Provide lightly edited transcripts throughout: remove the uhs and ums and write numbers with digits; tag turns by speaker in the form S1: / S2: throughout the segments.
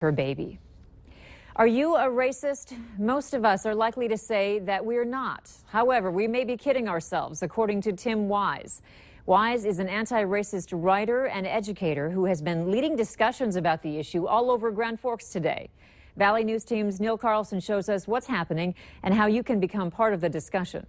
S1: her baby. Are you a racist? Most of us are likely to say that we're not. However, we may be kidding ourselves, according to Tim Wise. Wise is an anti-racist writer and educator who has been leading discussions about the issue all over Grand Forks today. Valley News Team's Neil Carlson shows us what's happening and how you can become part of the discussion.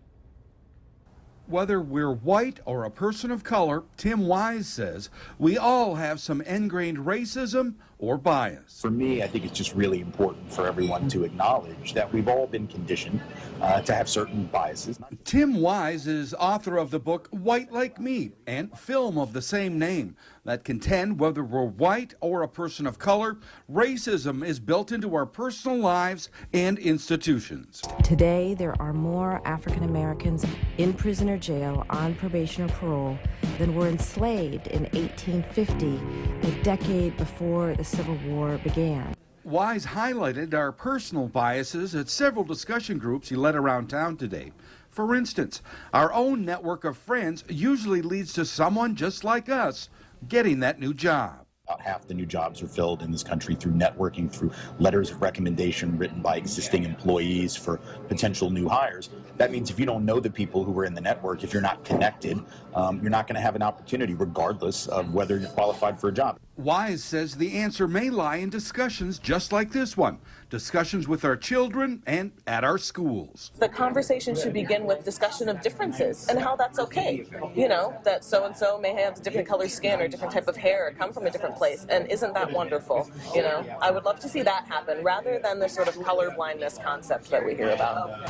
S2: Whether we're white or a person of color, Tim Wise says we all have some ingrained racism or bias.
S3: For me, I think it's just really important for everyone to acknowledge that we've all been conditioned to have certain biases.
S2: Tim Wise is author of the book White Like Me and film of the same name that contend whether we're white or a person of color, racism is built into our personal lives and institutions.
S4: Today, there are more African Americans in prison or jail on probation or parole than were enslaved in 1850, a decade before the Civil War began.
S2: Wise highlighted our personal biases at several discussion groups he led around town today. For instance, our own network of friends usually leads to someone just like us getting that new job.
S3: About half the new jobs are filled in this country through networking, through letters of recommendation written by existing employees for potential new hires. That means if you don't know the people who are in the network, if you're not connected, you're not going to have an opportunity regardless of whether you're qualified for a job.
S2: Wise says the answer may lie in discussions just like this one, discussions with our children and at our schools.
S5: The conversation should begin with discussion of differences and how that's okay. You know, that so-and-so may have different color skin or different type of hair or come from a different place, and isn't that wonderful? You know, I would love to see that happen rather than the sort of color blindness concept that we hear about.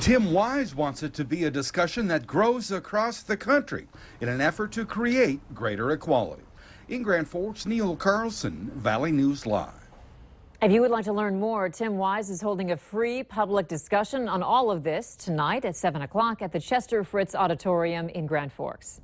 S2: Tim Wise wants it to be a discussion that grows across the country in an effort to create greater equality. In Grand Forks, Neil Carlson, Valley News Live.
S1: If you would like to learn more, Tim Wise is holding a free public discussion on all of this tonight at 7 o'clock at the Chester Fritz Auditorium in Grand Forks.